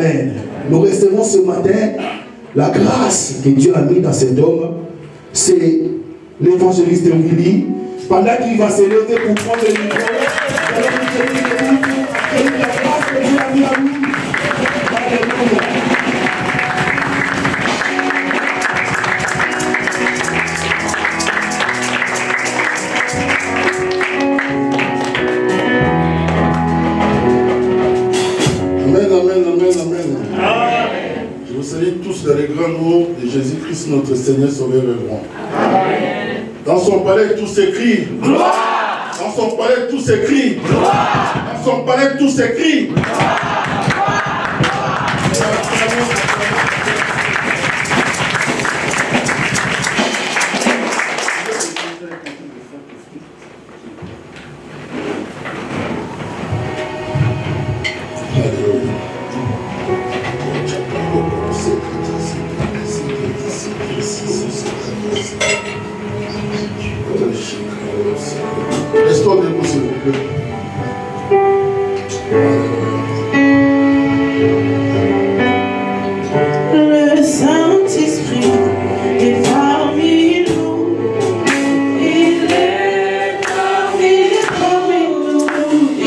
Amen. Nous recevons ce matin la grâce que Dieu a mis dans cet homme. C'est l'évangéliste Willy. Pendant qu'il va se lever pour prendre le micro, la grâce que Dieu a mis à lui. Alléluia. Je vous salue tous dans les grands noms de Jésus-Christ, notre Seigneur, Sauveur et Roi. Dans son palais, tout s'écrit. Gloire. Dans son palais, tout s'écrit. Gloire. Dans son palais, tout s'écrit. Laisse-toi debout, s'il vous plaît. Le Saint-Esprit est parmi nous. Il est parmi nous. Il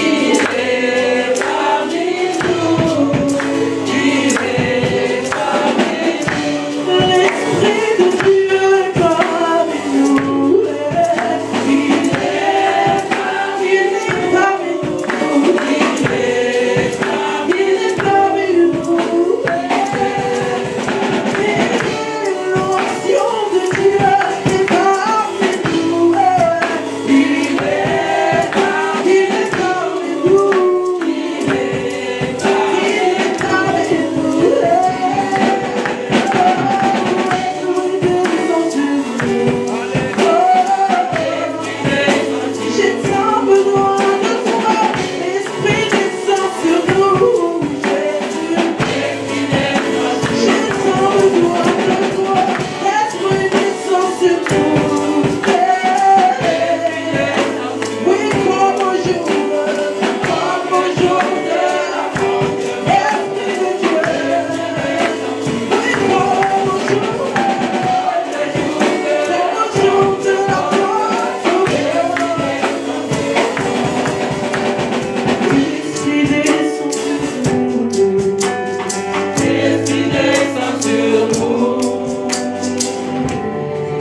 est parmi nous. Il est parmi nous. L'Esprit de Dieu est parmi nous. Il est parmi nous. Il est parmi nous. L'onction de Dieu est parmi nous. Il est parmi nous. Il est parmi nous. J'ai tant besoin de toi, Esprit descend sur nous. J'ai tant besoin de toi, Esprit descend sur nous. Oui, comme au jour de la Esprit de Dieu. Oui, comme au jour de la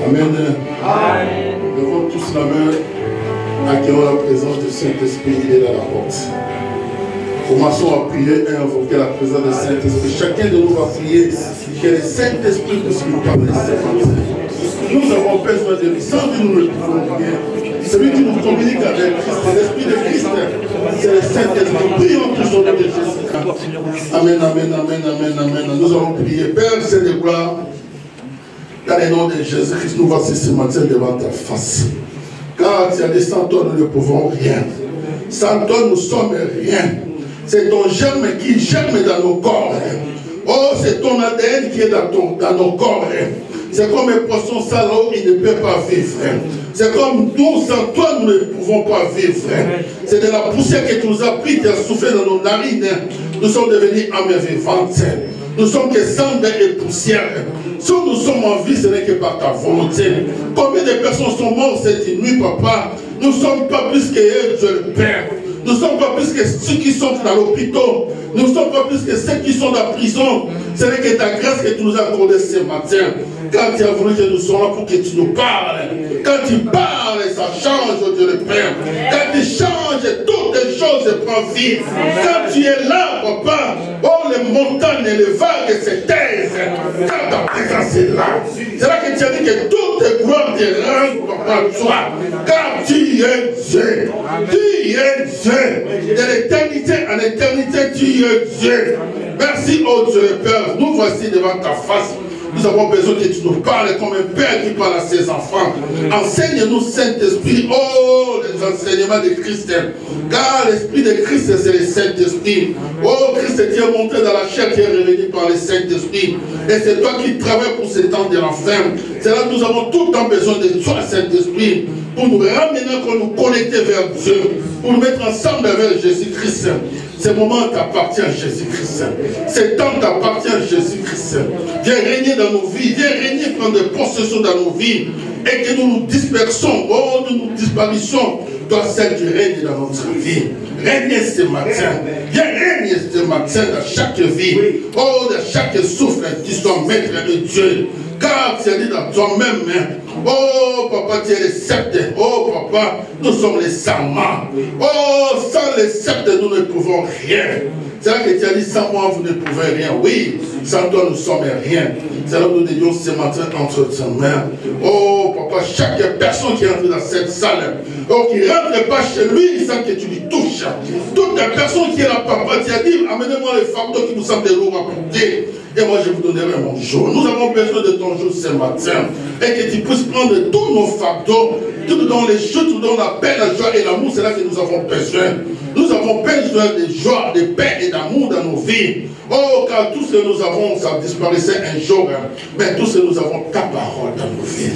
Amen. Levons tous la main, accueillons la présence du Saint-Esprit, il est dans la porte. Commençons à prier et à invoquer la présence du Saint-Esprit. Chacun de nous va prier que le Saint-Esprit puisse nous parler. Nous avons besoin de lui, sans lui nous ne pouvons rien. Celui qui nous communique avec Christ, l'Esprit de Christ, c'est le Saint-Esprit. Prions tous au nom de Jésus. Amen, amen, amen, amen, amen. Nous allons prier. Père, c'est de gloire. Dans le nom de Jésus-Christ, nous voici ce matin devant ta face. Car tu as dit, sans toi, nous ne pouvons rien. Sans toi, nous sommes rien. C'est ton germe qui germe dans nos corps. Oh, c'est ton ADN qui est dans nos corps. C'est comme un poisson salaud, il ne peut pas vivre. C'est comme nous, sans toi, nous ne pouvons pas vivre. C'est de la poussière que tu nous as pris, tu as soufflé dans nos narines. Nous sommes devenus âmes vivantes. Nous sommes que cendres et poussière. Si nous sommes en vie, ce n'est que par ta volonté. Combien de personnes sont mortes cette nuit, papa? Nous ne sommes pas plus que Dieu le Père. Nous ne sommes pas plus que ceux qui sont dans l'hôpital. Nous ne sommes pas plus que ceux qui sont dans la prison. Ce n'est que ta grâce que tu nous as accordée ce matin. Quand tu as voulu que nous soyons là pour que tu nous parles. Quand tu parles, ça change, Dieu le Père. Quand tu changes, toutes les choses prennent vie. Quand tu es là, papa, oh, les montagnes et les vagues se taisent. Quand ta présence est là. C'est là que tu as dit que toutes les gloires te rendent, papa, toi. Car tu es Dieu. Tu es Dieu. De l'éternité en éternité, tu es Dieu. Merci, oh Dieu le Père. Nous voici devant ta face. Nous avons besoin que tu nous parles comme un père qui parle à ses enfants. Enseigne-nous, Saint-Esprit, oh, les enseignements de Christ. Car l'Esprit de Christ, c'est le Saint-Esprit. Oh, Christ qui est monté dans la chair, qui est révélé par le Saint-Esprit. Et c'est toi qui travailles pour ces temps de l'enfer. C'est là que nous avons tout le temps besoin de toi, Saint-Esprit, pour nous ramener, pour nous connecter vers Dieu, pour nous mettre ensemble vers Jésus-Christ. Ce moment t'appartient à Jésus-Christ. Ce temps t'appartient à Jésus-Christ. Viens régner dans nos vies. Viens régner, prendre possession dans nos vies. Et que nous nous dispersons. Oh, nous disparaissons. Toi, celle qui règne dans notre vie. Règne ce matin. Viens régner ce matin dans chaque vie. Oh, dans chaque souffle, tu sois maître de Dieu. Car tu as dit dans toi-même, oh papa, tu es le sceptre. Oh papa, nous sommes les serments. Oh, sans les sceptres, nous ne pouvons rien. C'est là que tu as dit, sans moi, vous ne pouvez rien. Oui, sans toi, nous ne sommes rien. C'est là que nous dédions ce matin entre tes mains. Oh papa, chaque personne qui entre dans cette salle, oh, qui ne rentre pas chez lui sans que tu lui touches. Toute la personne qui est là, papa, tu as dit, amenez-moi les fardeaux qui vous semblent lourds à porter. Et moi, je vous donnerai mon jour. Nous avons besoin de ton jour ce matin. Et que tu puisses prendre tous nos fardeaux, tout dans les chutes, tout dans la paix, la joie et l'amour. C'est là que nous avons besoin. Nous avons besoin de joie, de paix et d'amour dans nos vies. Oh, car tout ce que nous avons, ça disparaissait un jour. Mais tout ce que nous avons, ta parole dans nos vies.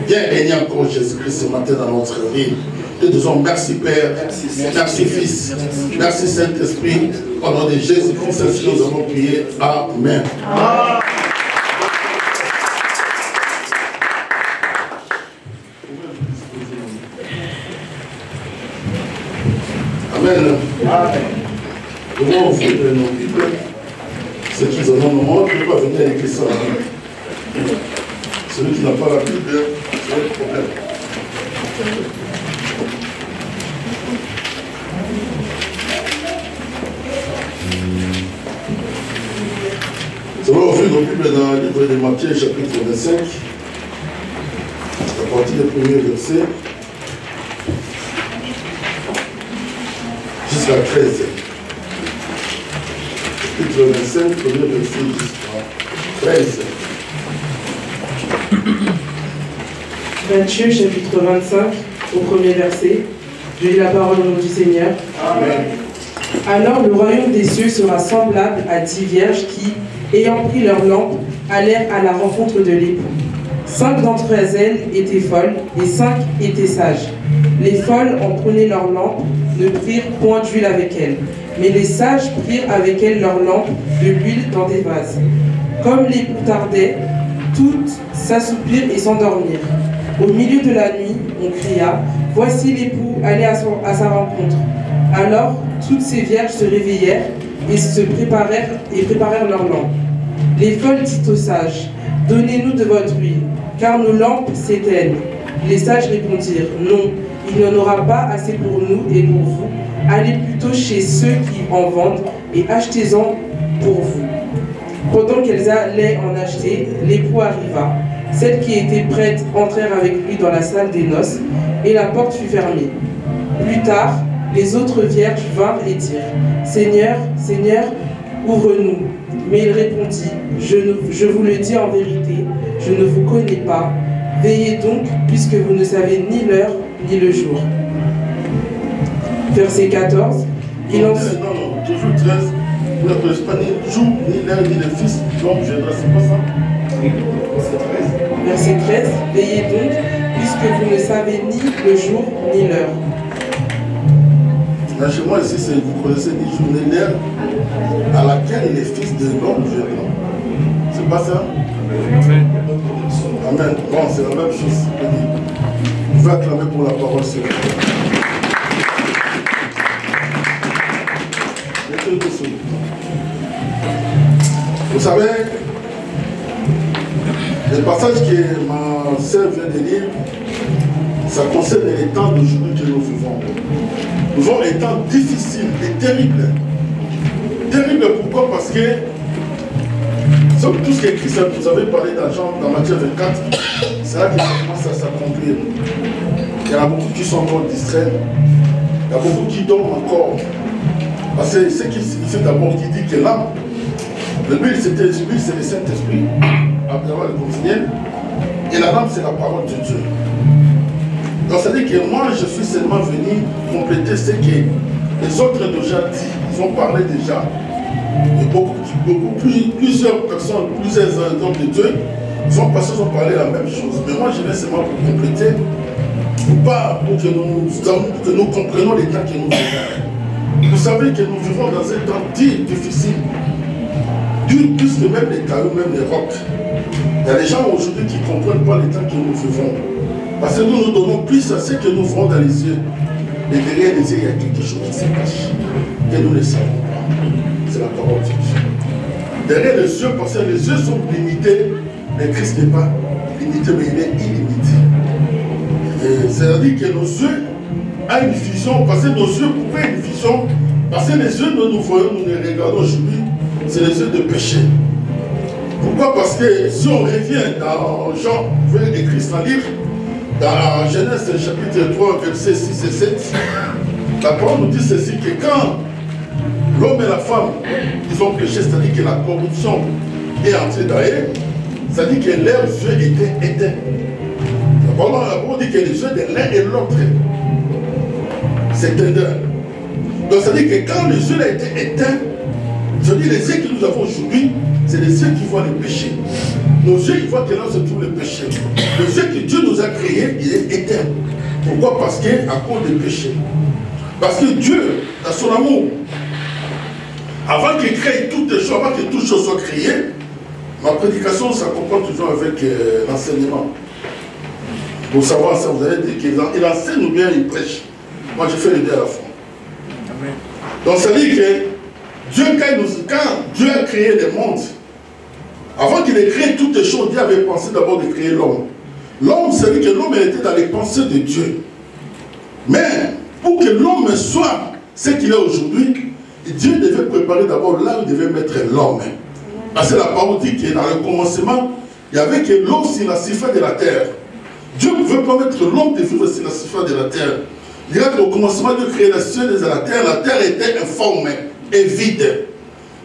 Viens régner encore Jésus-Christ ce matin dans notre vie. Nous te disons merci Père, merci Fils, merci Saint-Esprit. Au nom de Jésus-Christ, ainsi nous avons prié. Amen. Amen. Nous allons ouvrir nos Bibles. Ceux qui en ont le monde, ne peuvent pas venir avec ça. Celui qui n'a pas la Bible, c'est un problème. Nous allons ouvrir nos Bibles dans le livre de Matthieu, chapitre 25, à partir du premier verset jusqu'à 13. Chapitre 25, premier verset jusqu'à 13. Matthieu, chapitre 25, au premier verset. Je lis la parole au nom du Seigneur. Amen. Alors le royaume des cieux sera semblable à 10 vierges qui, ayant pris leur lampe, allèrent à la rencontre de l'époux. 5 d'entre elles étaient folles et 5 étaient sages. Les folles, en prenant leur lampe, ne prirent point d'huile avec elles, mais les sages prirent avec elles leur lampe de l'huile dans des vases. Comme l'époux tardait, toutes s'assoupirent et s'endormirent. Au milieu de la nuit, on cria, « Voici l'époux, allez à sa rencontre. » Alors, toutes ces vierges se réveillèrent et se préparèrent leurs lampes. Les folles dirent aux sages, « Donnez-nous de votre huile, car nos lampes s'éteignent. » Les sages répondirent, « Non, il n'y en aura pas assez pour nous et pour vous. Allez plutôt chez ceux qui en vendent et achetez-en pour vous. » Pendant qu'elles allaient en acheter, l'époux arriva. Celles qui étaient prêtes entrèrent avec lui dans la salle des noces, et la porte fut fermée. Plus tard, les autres vierges vinrent et dirent, « Seigneur, Seigneur, ouvre-nous. » Mais il répondit, je vous le dis en vérité, je ne vous connais pas. Veillez donc, puisque vous ne savez ni l'heure ni le jour. » Verset 14. Il en... Non, toujours 13. Vous ne connaissez pas ni le jour, ni l'heure, ni le fils. Donc, je ne sais pas ça. Verset 13. Veillez donc, puisque vous ne savez ni le jour ni l'heure. Chez moi, ici, vous connaissez ni jour ni l'heure à laquelle les fils de l'homme viendront. C'est pas ça? Amen. Amen. Bon, c'est la même chose. On va acclamer pour la parole, Seigneur. Vous savez, le passage que ma sœur vient de lire, ça concerne les temps d'aujourd'hui que nous vivons. Nous vivons des temps difficiles et terribles. Terribles pourquoi? Parce que tout ce qui est écrit, ça, vous avez parlé d'argent dans Matthieu 24, c'est là que ça commence à s'accomplir. Il y en a beaucoup qui sont encore distraits. Il y a beaucoup qui dorment encore. Parce que ce qui c'est d'abord qui dit que l'âme, le but c'est le Saint-Esprit, après avoir le continuer, et la l'âme c'est la parole de Dieu. Donc ça veut dire que moi je suis seulement venu compléter ce que les autres déjà dit, ils ont parlé déjà. Et plusieurs personnes, plusieurs hommes de Dieu, ils ont passé, ils ont parlé la même chose. Mais moi je viens seulement pour compléter, pour que nous comprenions les temps que nous vivons. Vous savez que nous vivons dans un temps difficile. Dur plus que même les cailloux, même les rocs. Il y a des gens aujourd'hui qui ne comprennent pas les temps que nous vivons. Parce que nous nous donnons plus à ce que nous voyons dans les yeux. Mais derrière les yeux, il y a quelque chose qui se cache. Et nous ne savons pas. C'est la parole de Dieu. Derrière les yeux, parce que les yeux sont limités, mais Christ n'est pas limité, mais il est illimité. C'est-à-dire que nos yeux ont une vision, parce que nos yeux pourraient une vision, parce que les yeux que nous voyons, nous les regardons aujourd'hui, c'est les yeux de péché. Pourquoi? Parce que si on revient dans Jean, vous pouvez écrire ce livre, dans Genèse chapitre 3, versets 6 et 7, la parole nous dit ceci, que quand l'homme et la femme, ils ont péché, c'est-à-dire que la corruption est entrée dans eux, c'est-à-dire que leurs yeux étaient éteints. La parole dit que les yeux de l'un et l'autre s'éteindirent. Donc c'est-à-dire que quand les yeux ont été éteints, c'est-à-dire les yeux que nous avons aujourd'hui, c'est les yeux qui voient le péché. Nos yeux, ils voient que là se trouve le péché. Le yeux que Dieu nous a créé, il est éteint. Pourquoi? Parce qu'à cause du péché. Parce que Dieu, dans son amour, avant qu'il crée toutes les choses, avant que toutes choses soient créées, ma prédication s'accompagne toujours avec l'enseignement. Pour savoir ça, vous avez dit qu'il enseigne ou bien il prêche. Moi, je fais les deux à la fois. Amen. Donc, ça dit que Dieu, quand Dieu a créé le monde, avant qu'il ait créé toutes les choses, Dieu avait pensé d'abord de créer l'homme. L'homme, c'est-à-dire que l'homme était dans les pensées de Dieu. Mais, pour que l'homme soit ce qu'il est aujourd'hui, Dieu devait préparer d'abord là où il devait mettre l'homme. Parce que la parole dit que dans le commencement, il y avait que l'eau sur la surface de la terre. Dieu ne pouvait pas mettre l'homme de vivre sur la surface de la terre. Il y a qu'au commencement de créer la ciel et la terre était informe et vide.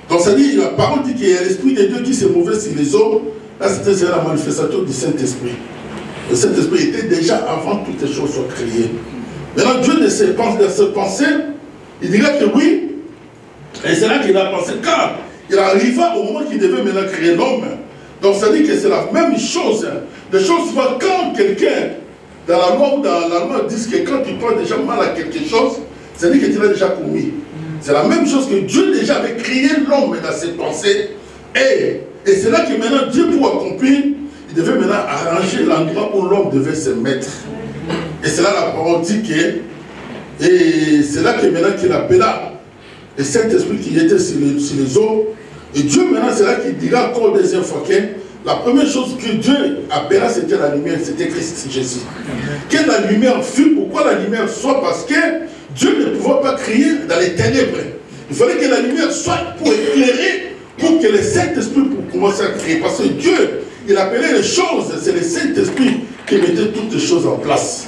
Donc ça dit, la parole dit qu'il y a l'Esprit de Dieu qui s'est mouvait sur les eaux. Là, c'était la manifestation du Saint-Esprit. Le Saint-Esprit était déjà avant que toutes les choses soient créées. Maintenant, Dieu de ses pensées, il dirait que oui, et c'est là qu'il a pensé, quand il arriva au moment qu'il devait maintenant créer l'homme. Donc ça dit que c'est la même chose. Les choses voient quand quelqu'un, dans la loi ou dans la loi, dit que quand tu prends déjà mal à quelque chose, ça dit que tu l'as déjà commis. C'est la même chose que Dieu déjà avait créé l'homme dans ses pensées. Et c'est là que maintenant Dieu, pour accomplir, il devait maintenant arranger l'endroit où l'homme devait se mettre. Et c'est là la parole dit que, et c'est là que maintenant qu'il appela le Saint-Esprit qui était sur les eaux. Et Dieu maintenant, c'est là qu'il dira encore deuxième fois que la première chose que Dieu appela, c'était la lumière, c'était Christ Jésus. Que la lumière fut, pourquoi la lumière soit? Parce que Dieu ne pouvait pas créer dans les ténèbres. Il fallait que la lumière soit pour éclairer, pour que le Saint-Esprit puisse commencer à créer. Parce que Dieu, il appelait les choses, c'est le Saint-Esprit qui mettait toutes les choses en place.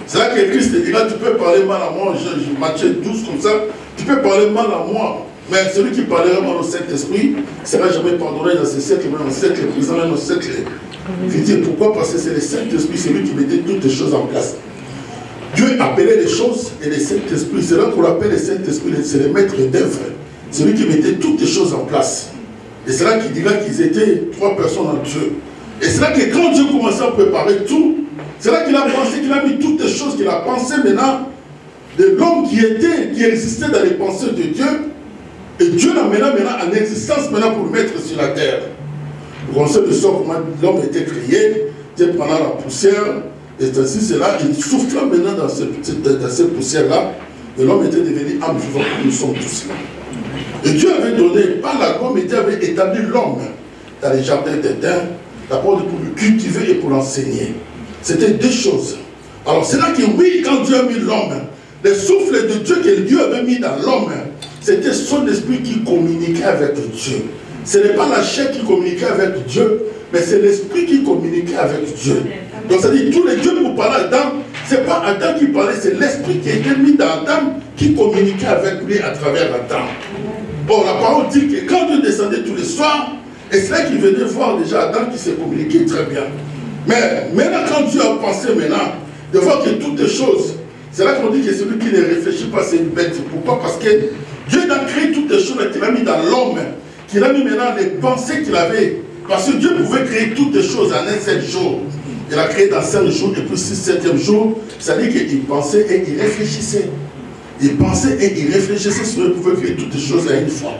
C'est là que Christ dira, tu peux parler mal à moi, Matthieu 12 comme ça, tu peux parler mal à moi. Mais celui qui parlera mal au Saint-Esprit ne sera jamais pardonné dans ce siècle, mais dans le siècle présent, même au siècle. Je dis pourquoi? Parce que c'est le Saint-Esprit, c'est lui qui mettait toutes les choses en place. Dieu appelait les choses et le Saint-Esprit, c'est là qu'on l'appelle le Saint-Esprit, c'est le maître d'œuvre. C'est lui qui mettait toutes les choses en place. Et c'est là qu'il dira qu'ils étaient trois personnes en Dieu. Et c'est là que quand Dieu commençait à préparer tout, c'est là qu'il a pensé, qu'il a mis toutes les choses qu'il a pensées maintenant de l'homme qui existait dans les pensées de Dieu. Et Dieu l'a maintenant en existence maintenant pour le mettre sur la terre. On sait le sort comment l'homme a été créé, Dieu prenant la poussière, et ainsi c'est là, il souffle maintenant dans cette poussière-là, et l'homme était devenu âme vivante, nous sommes tous là. Et Dieu avait donné, par la loi, Dieu avait établi l'homme dans les jardins d'Éden, d'abord pour le cultiver et pour l'enseigner. C'était deux choses. Alors c'est là que oui, quand Dieu a mis l'homme, le souffle de Dieu que Dieu avait mis dans l'homme, c'était son esprit qui communiquait avec Dieu. Ce n'est pas la chair qui communiquait avec Dieu, mais c'est l'esprit qui communiquait avec Dieu. Donc ça dit, tous les dieux pour parler à Adam, ce n'est pas Adam qui parlait, c'est l'esprit qui était mis dans Adam qui communiquait avec lui à travers Adam. Bon, la parole dit que quand Dieu descendait tous les soirs, et c'est là qu'il venait voir déjà Adam qui s'est communiqué très bien. Mais maintenant, quand Dieu a pensé maintenant de voir que toutes les choses, c'est là qu'on dit que celui qui ne réfléchit pas, c'est une bête. Pourquoi? Parce que Dieu a créé toutes les choses qu'il a mis dans l'homme, qu'il a mis maintenant les pensées qu'il avait. Parce que Dieu pouvait créer toutes les choses en un seul jour. Il a créé dans 5 jours, et puis 6, 7e jour, ça dit qu'il pensait et il réfléchissait. Il pensait et il réfléchissait sur il pouvait créer toutes les choses à une fois.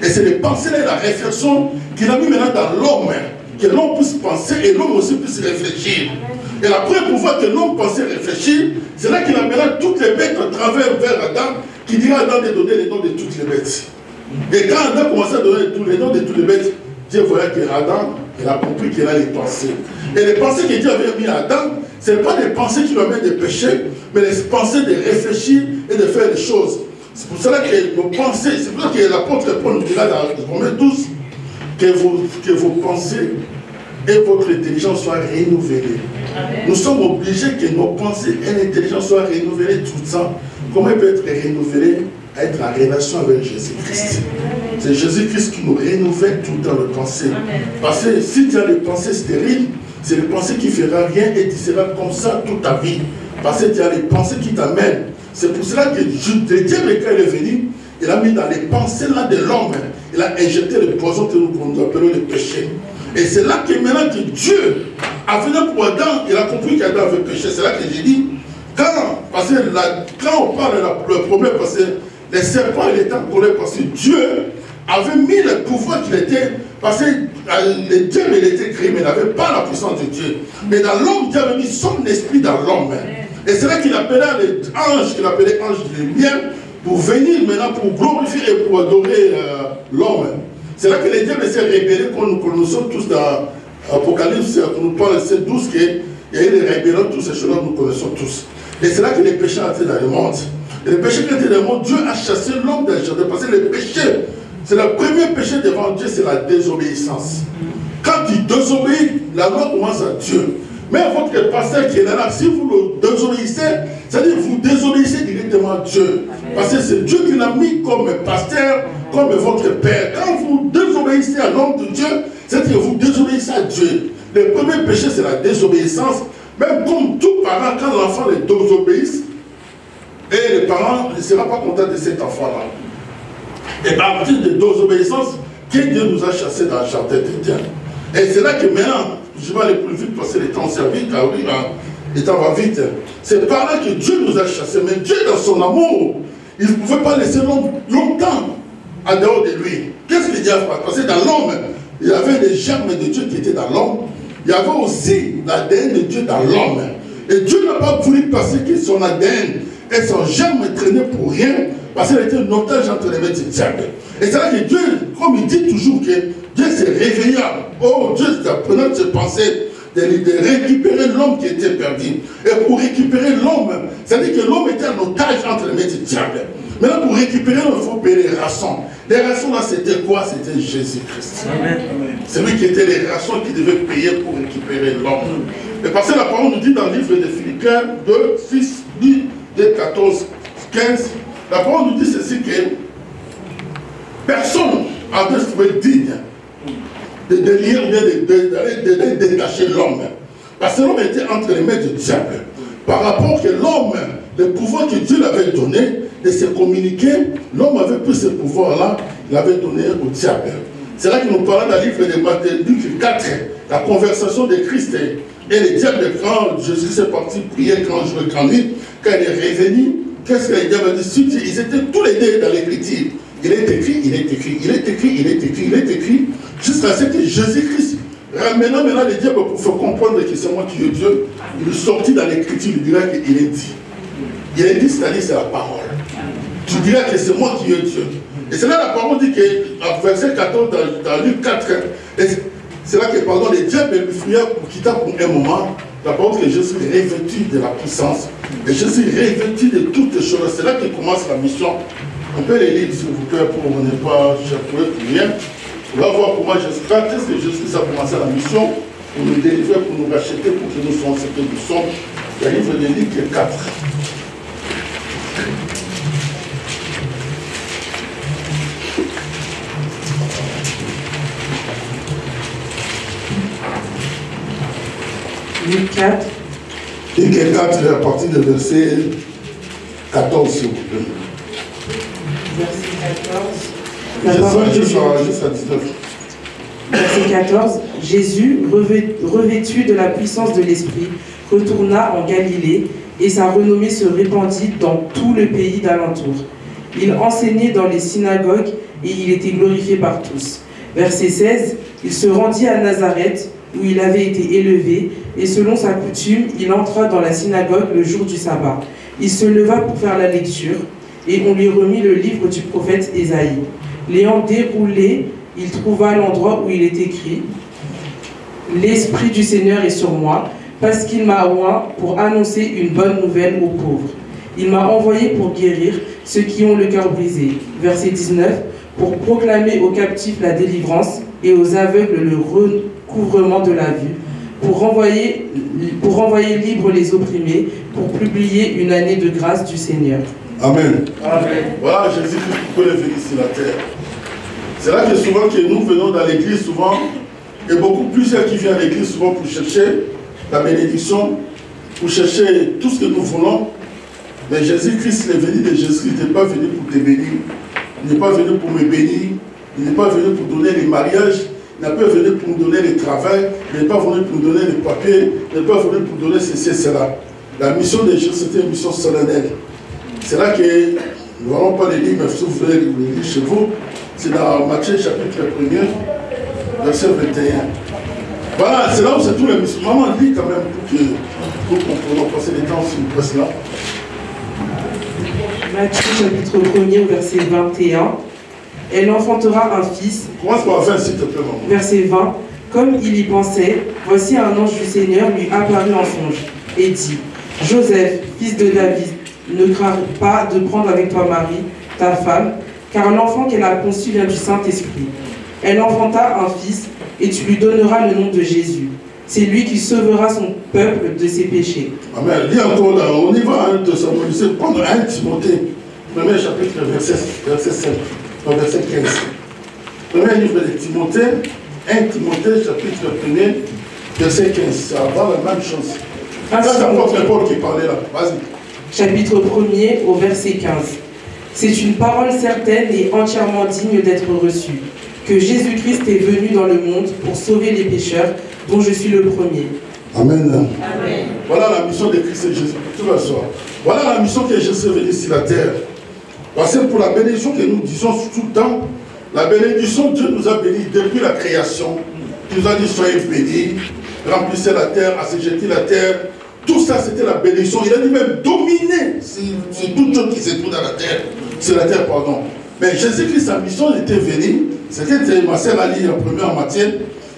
Et c'est les pensées et la réflexion qu'il a mis maintenant dans l'homme. Que l'homme puisse penser et l'homme aussi puisse réfléchir. Et la première pouvoir que l'homme pensait réfléchir, c'est là qu'il amènera toutes les bêtes à travers vers Adam, qui dira à Adam de donner les noms de toutes les bêtes. Et quand Adam commençait à donner tous les noms de toutes les bêtes, Dieu voyait qu'Adam, il a compris qu'il a les pensées. Et les pensées que Dieu avait mis à Adam, ce n'est pas des pensées qui lui amènent des péchés, mais les pensées de réfléchir et de faire des choses. C'est pour cela que nos pensées, c'est pour ça que l'apôtre Paul nous dira dans Romains 12, que vos pensées et votre intelligence soient renouvelées. Amen. Nous sommes obligés que nos pensées et l'intelligence soient renouvelées tout le temps. Comment elle peut être renouvelée? Être en relation avec Jésus-Christ. C'est Jésus-Christ qui nous renouvelle tout le temps de pensées. Parce que si tu as des pensées stériles, c'est des pensées qui ne feront rien et tu seras comme ça toute ta vie. Parce que tu as des pensées qui t'amènent. C'est pour cela que Dieu, quand il est venu, il a mis dans les pensées là de l'homme, il a injecté le poison que nous appelons le péché. Et c'est là que maintenant que Dieu a venu pour Adam, il a compris qu'Adam avait péché. C'est là que j'ai dit, quand on parle le problème, parce que les serpents, il était en colère parce que Dieu avait mis le pouvoir qu'il était, parce que le diable, il était créé, mais il n'avait pas la puissance de Dieu. Mais dans l'homme, Dieu avait mis son esprit dans l'homme. Et c'est là qu'il appelait les anges, qu'il appelait anges de lumière, pour venir maintenant, pour glorifier et pour adorer l'homme. C'est là que le diable s'est rébellé, quand nous connaissons tous dans Apocalypse, on nous parle de ces 12 qu'il y a eu des rébellions, toutes ces choses-là, nous connaissons tous. Et c'est là que les péchés ont été dans le monde. Et les péchés qui étaient dans le monde, Dieu a chassé l'homme d'un jardin. Parce que le péché, c'est le premier péché devant Dieu, c'est la désobéissance. Quand tu désobéis, la loi commence à Dieu. Mais votre pasteur qui est là, si vous le désobéissez, c'est-à-dire que vous désobéissez directement à Dieu. Parce que c'est Dieu qui l'a mis comme pasteur, comme votre père. Quand vous désobéissez à l'homme de Dieu, c'est-à-dire que vous désobéissez à Dieu. Le premier péché, c'est la désobéissance. Même comme tout parent, quand l'enfant les désobéisse, et le parent ne sera pas content de cet enfant-là. Et à partir de désobéissance, que Dieu nous a chassés dans le jardin d'Éden. Et c'est là que maintenant, je vais aller plus vite parce que les temps s'est vite, les temps va vite. C'est par là que Dieu nous a chassés. Mais Dieu, dans son amour, il ne pouvait pas laisser l'homme longtemps en dehors de lui. Qu'est-ce que Dieu a fait? Parce que dans l'homme, il y avait les germes de Dieu qui étaient dans l'homme. Il y avait aussi l'ADN de Dieu dans l'homme. Et Dieu n'a pas voulu passer que son ADN et son germe traînaient pour rien, parce qu'il était un otage entre les mains du diable. Et c'est là que Dieu, comme il dit toujours que Dieu s'est réveillé. Oh, Dieu apprenant de se penser, de récupérer l'homme qui était perdu. Et pour récupérer l'homme, c'est-à-dire que l'homme était un otage entre les mains du diable. Maintenant, pour récupérer l'homme, il faut payer les rations. Les rations là, c'était quoi? C'était Jésus-Christ. C'est lui qui était les rations qui devait payer pour récupérer l'homme. Et parce que la parole nous dit dans le livre de Philippiens 2, 6, 10, 14, 15, la parole nous dit ceci que personne n'a de se trouver digne de délire ou de détacher l'homme. Parce que l'homme était entre les mains du diable. Par rapport que l'homme, le pouvoir que Dieu lui avait donné de se communiquer, l'homme avait pris ce pouvoir-là, il l'avait donné au diable. C'est là que nous parlons dans le livre de Matthieu 4, la conversation de Christ et le diable, quand Jésus s'est parti prier quand jour et quand nuit, quand il est revenu, qu'est-ce que le diable a dit? Ils étaient tous les deux dans l'écriture. Il est écrit, il est écrit, il est écrit, il est écrit, il est écrit, jusqu'à ce que Jésus-Christ, ramenant maintenant le diable pour faire comprendre que c'est moi qui est Dieu, il est sorti dans l'écriture, il dira qu'il est dit. Il est dit, c'est-à-dire c'est la parole. Tu diras que c'est moi qui est Dieu. Et c'est là la parole dit que, verset 14 dans Luc 4, c'est là que, pardon, les diables lui fuyaient pour quitter pour un moment. La parole dit que je suis revêtu de la puissance. Et je suis revêtu de toutes les choses. C'est là que commence la mission. On peut les lire, s'il vous plaît, pour ne pas chercher rien. On va voir comment Jésus, quand est-ce que Jésus a commencé la mission, pour nous délivrer, pour nous racheter, pour que nous soyons ce que nous sommes. Le livre de Luc 4. Luc 4. Luc 4, à partir du verset 14, s'il vous plaît. Verset 14. Juste à 19. Verset 14. Jésus, revêtu de la puissance de l'Esprit, retourna en Galilée, et sa renommée se répandit dans tout le pays d'alentour. Il enseignait dans les synagogues et il était glorifié par tous. Verset 16, il se rendit à Nazareth où il avait été élevé et selon sa coutume, il entra dans la synagogue le jour du sabbat. Il se leva pour faire la lecture et on lui remit le livre du prophète Ésaïe. L'ayant déroulé, il trouva l'endroit où il est écrit « L'Esprit du Seigneur est sur moi, parce qu'il m'a oint pour annoncer une bonne nouvelle aux pauvres. Il m'a envoyé pour guérir ceux qui ont le cœur brisé. » Verset 19, pour proclamer aux captifs la délivrance et aux aveugles le recouvrement de la vue, pour renvoyer libres les opprimés, pour publier une année de grâce du Seigneur. Amen. Amen. Voilà Jésus-Christ pourquoi il est venu sur la terre. C'est là que souvent que nous venons dans l'église, souvent, et beaucoup plusieurs qui viennent à l'église souvent pour chercher la bénédiction, pour chercher tout ce que nous voulons. Mais Jésus-Christ, il est venu de Jésus, il n'est pas venu pour te bénir. Il n'est pas venu pour me bénir. Il n'est pas venu pour donner les mariages. Il n'est pas venu pour nous donner le travail. Il n'est pas venu pour nous donner les papiers. Il n'est pas venu pour donner ceci et cela. La mission de Jésus, c'était une mission solennelle. C'est là que nous n'allons pas les lire, mais si vous voulez les lire chez vous, c'est dans Matthieu chapitre 1er, verset 21. Voilà, c'est là où c'est tous les musulmans. Maman lit quand même pour qu'on puisse passer les temps sur une presse là. Matthieu chapitre 1er au verset 21. Elle enfantera un fils. Commence par 20 s'il te plaît, maman. Verset 20. Comme il y pensait, voici un ange du Seigneur lui apparut en songe et dit, Joseph, fils de David, ne crains pas de prendre avec toi Marie, ta femme, car l'enfant qu'elle a conçu vient du Saint-Esprit. Elle enfanta un fils, et tu lui donneras le nom de Jésus. C'est lui qui sauvera son peuple de ses péchés. Amen. Lis encore là, on y va, hein, de symboliser, prendre 1 Timothée, premier chapitre, verset 5, verset 15. Premier livre de Timothée, 1 Timothée, chapitre 1er, verset 15. Ça va la même chose. Ça, c'est l'apôtre Paul qui parlait là. Vas-y. Chapitre 1er au verset 15. C'est une parole certaine et entièrement digne d'être reçue, que Jésus-Christ est venu dans le monde pour sauver les pécheurs, dont je suis le premier. Amen. Amen. Voilà la mission de Christ et Jésus. Tout va soir. Voilà la mission que Jésus est venu sur la terre. C'est pour la bénédiction que nous disons tout le temps. La bénédiction, Dieu nous a bénis depuis la création. Il nous a dit, soyez bénis, remplissez la terre, asséchez la terre. Tout ça, c'était la bénédiction. Il a dit même dominer sur toute chose qui se trouve dans la terre. Sur la terre, pardon. Mais Jésus-Christ, sa mission était venue. C'était ma sœur a dit en première matière.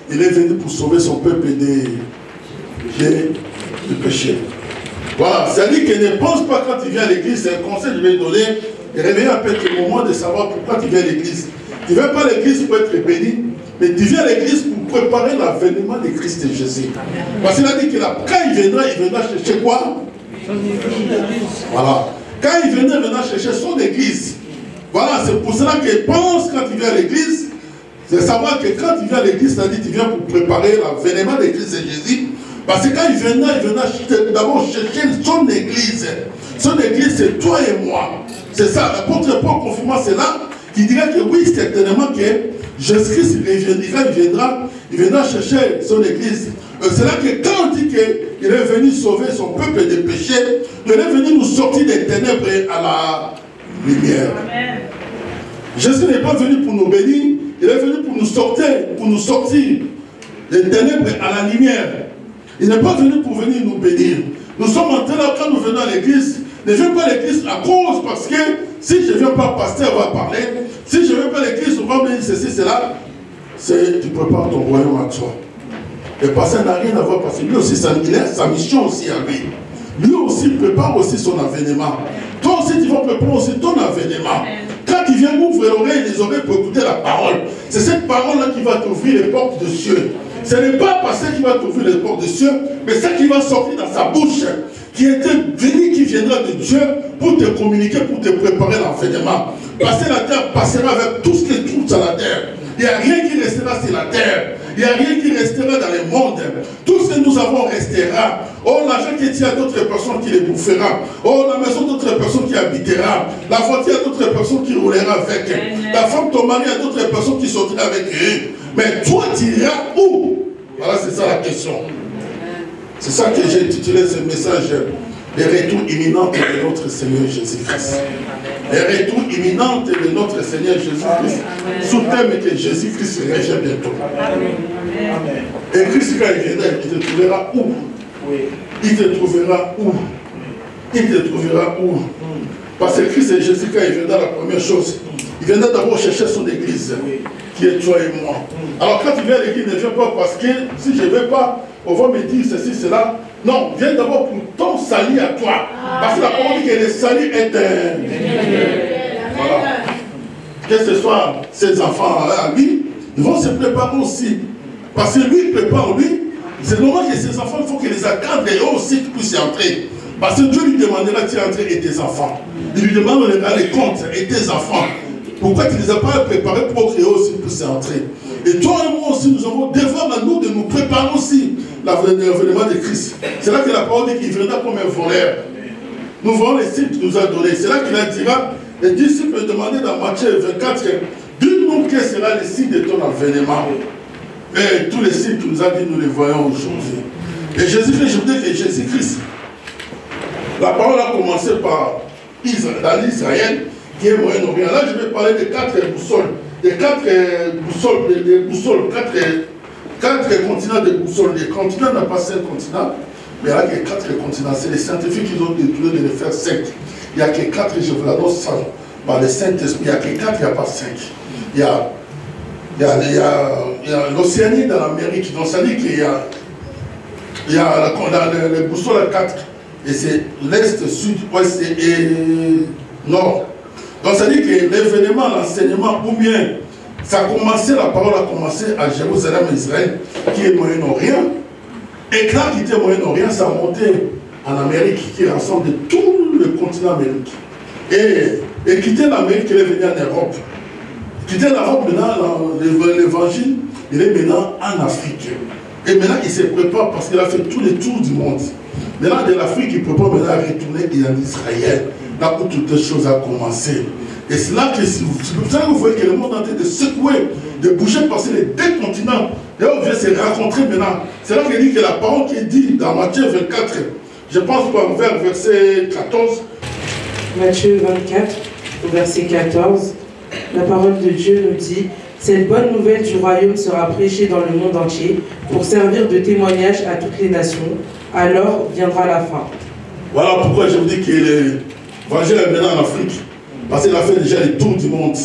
Il est venu pour sauver son peuple des péchés. Voilà. C'est-à-dire qu'il ne pense pas quand il vient à l'église. C'est un conseil que je vais lui donner. Il réveille un peu le moment de savoir pourquoi tu viens à l'église. Tu ne viens pas à l'église pour être béni. Mais tu viens à l'église pour préparer l'avènement de Christ et Jésus. Parce qu'il a dit que là, quand il viendra chercher quoi? Son église. Voilà. Quand il viendra chercher son église. Voilà, c'est pour cela qu'il pense quand il vient à l'église. C'est savoir que quand il vient à l'église, c'est-à-dire qu'il vient pour préparer l'avènement de Christ et Jésus. Parce que quand il viendra d'abord chercher son église. Son église, c'est toi et moi. C'est ça, l'apôtre Paul confirmant cela, qui dirait que oui, certainement que Jésus-Christ, il viendra chercher son église. C'est là que quand on dit qu'il est venu sauver son peuple des péchés, il est venu nous sortir des ténèbres à la lumière. Amen. Jésus n'est pas venu pour nous bénir, il est venu pour nous sortir des ténèbres à la lumière. Il n'est pas venu pour venir nous bénir. Nous sommes en train, quand nous venons à l'église, ne viens pas à l'église à cause parce que si je ne viens pas, pasteur va parler. Si je ne viens pas à l'église, on va me dire ceci, cela. Tu prépares ton royaume à toi. Le pasteur n'a rien à voir parce que lui aussi, il a sa mission aussi à lui. Lui aussi prépare aussi son avènement. Toi aussi, tu vas préparer aussi ton avènement. Quand tu viens ouvrir les oreilles pour écouter la parole, c'est cette parole-là qui va t'ouvrir les portes de cieux. Ce n'est pas pasteur qui va t'ouvrir les portes de cieux, mais ce qui va sortir dans sa bouche, qui était venu, qui viendra de Dieu pour te communiquer, pour te préparer l'avènement. Parce que la terre passera avec tout ce qui est tout sur la terre. Il n'y a rien qui restera sur la terre. Il n'y a rien qui restera dans le monde. Tout ce que nous avons restera. Oh, l'argent qui tient à d'autres personnes qui les bouffera. Oh, la maison d'autres personnes qui habitera. La voiture à d'autres personnes qui roulera avec. La femme, ton mari à d'autres personnes qui sortira avec eux. Mais toi, tu iras où? Voilà, c'est ça la question. C'est ça que j'ai intitulé ce message. le retour imminent de notre Seigneur Jésus-Christ. Le retour imminent de notre Seigneur Jésus-Christ. Sous thème que Jésus-Christ revient bientôt. Et Christ, quand il viendra, il te trouvera où? Il te trouvera où? Il te trouvera où? Parce que Christ et Jésus, quand il viendra, la première chose, il viendra d'abord chercher son église, qui est toi et moi. Alors quand il vient à l'église, il ne vient pas parce que si je ne vais pas, on va me dire ceci, cela. Non, viens d'abord pour ton salut à toi. Parce que la parole dit que le salut est voilà. Que ce soit ses enfants à lui, ils vont se préparer aussi. Parce que lui, il prépare lui. C'est normal que ses enfants, il faut qu'ils les accadrent et eux aussi puissent y entrer. Parce que Dieu lui demandera d'y entrer et tes enfants. Il lui demandera les comptes et tes enfants. Pourquoi tu ne les as pas préparés pour créer aussi puissent y entrer? Et toi et moi aussi, nous avons devoir à nous de nous préparer aussi l'avènement de Christ. C'est là que la parole dit qu'il viendra comme un voleur. Nous voyons les signes qu'il nous a donnés. C'est là qu'il a dit, les disciples demandaient dans Matthieu 24, dis-nous quel sera le signe de ton avènement. Et tous les signes qu'il nous a dit, nous les voyons aujourd'hui. Et Jésus-Christ, je vous dis que Jésus-Christ, la parole a commencé par l'Israël, qui est Moyen-Orient. Là, je vais parler de 4 boussoles. Des 4 boussoles, 4 continents de boussoles. Les continents n'a pas 5 continents, mais il n'y a que 4 continents. C'est les scientifiques qui ont détourné de les faire 5. Il n'y a que 4, je vous l'annonce par le Saint-Esprit. Il n'y a que 4, il n'y a pas 5. Il y a l'Océanie dans l'Amérique. Donc ça dit qu'il y a les boussoles à 4. Et c'est l'Est, Sud, Ouest et Nord. Donc ça dit que l'événement, l'enseignement, ou bien ça a commencé, la parole a commencé à Jérusalem, Israël, qui est Moyen-Orient. Et quand il était Moyen-Orient, ça a monté en Amérique, qui rassemble tout le continent américain. Et quitter l'Amérique, il est venu en Europe. Quitter l'Europe, maintenant, l'évangile, il est maintenant en Afrique. Et maintenant, il se prépare parce qu'il a fait tous les tours du monde. Maintenant, de l'Afrique, il prépare maintenant à retourner en Israël. Là où toutes les choses ont commencé. Et c'est là que vous voyez que le monde est en train de secouer, de bouger, parce que les 2 continents, et on vient se rencontrer maintenant. C'est là qu'il dit que la parole qui est dit dans Matthieu 24, je pense pas vers verset 14. Matthieu 24, au verset 14, la parole de Dieu nous dit: cette bonne nouvelle du royaume sera prêchée dans le monde entier pour servir de témoignage à toutes les nations. Alors viendra la fin. Voilà pourquoi je vous dis que l'évangile est maintenant en Afrique. Parce qu'il a fait déjà les tours du monde.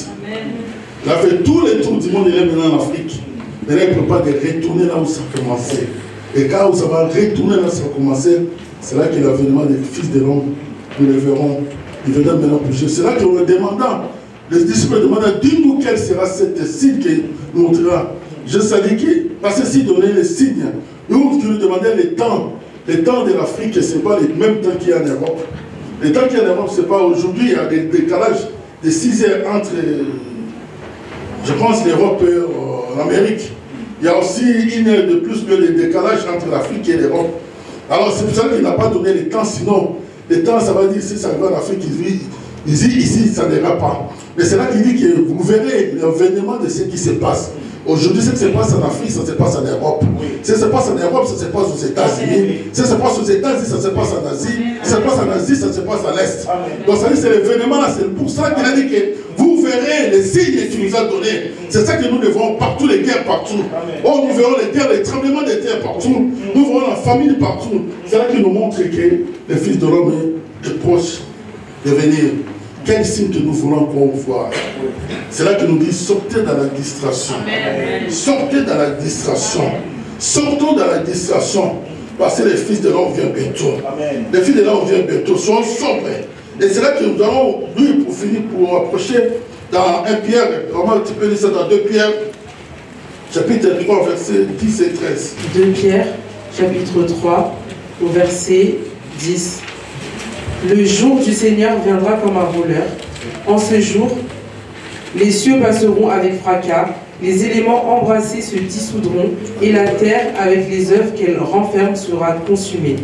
Il a fait tous les tours du monde, il est maintenant en Afrique. Maintenant, il ne peut pas retourner là où ça a commencé. Et quand où ça va retourner là où ça a commencé, c'est là que l'avènement des fils de l'homme, nous les verrons. Il viendra maintenant bouger. C'est là qu'on le demandant. Les disciples demandent, dis-nous quel sera cet signe qui nous montrera. Je savais que, parce que s'il donnait les signes, nous lui demandait les temps de l'Afrique, ce n'est pas les mêmes temps qu'il y a en Europe. Les temps qu'il y a en Europe, ce n'est pas aujourd'hui, il y a des décalages de 6 heures entre, je pense, l'Europe et l'Amérique. Il y a aussi 1 heure de plus que les décalages entre l'Afrique et l'Europe. Alors c'est pour ça qu'il n'a pas donné les temps, sinon, les temps, ça va dire, si ça va en Afrique, ici, ça n'ira pas. Mais c'est là qu'il dit que vous verrez l'événement de ce qui se passe. Aujourd'hui, ce qui se passe en Afrique, ça se passe en Europe. Ce qui se passe en Europe, ça se passe aux États-Unis. Ce qui se passe aux États-Unis, ça se passe en Asie. Ce qui se passe en Asie, ça se passe à l'Est. Donc, ça dit, c'est l'événement là. C'est pour ça qu'il a dit que vous verrez les signes qu'il nous a donnés. C'est ça que nous devons partout, les guerres partout. Oh, nous verrons les guerres, les tremblements de terre partout. Nous verrons la famine partout. C'est là qu'il nous montre que le Fils de l'homme est proche de venir. Quel signe que nous voulons qu'on voit. C'est là qu'il nous dit, sortez dans la distraction. Sortez dans la distraction. Sortons dans la distraction. Parce que les fils de l'homme viennent bientôt. Les fils de l'homme viennent bientôt. Soyons sobres. Et c'est là que nous allons, lui, pour finir, pour approcher dans 1 Pierre, comment tu peux lire ça dans 2 Pierre, chapitre 3, versets 10 et 13. 2 Pierre, chapitre 3, au verset 10. Le jour du Seigneur viendra comme un voleur. En ce jour, les cieux passeront avec fracas, les éléments embrassés se dissoudront, et la terre, avec les œuvres qu'elle renferme, sera consumée.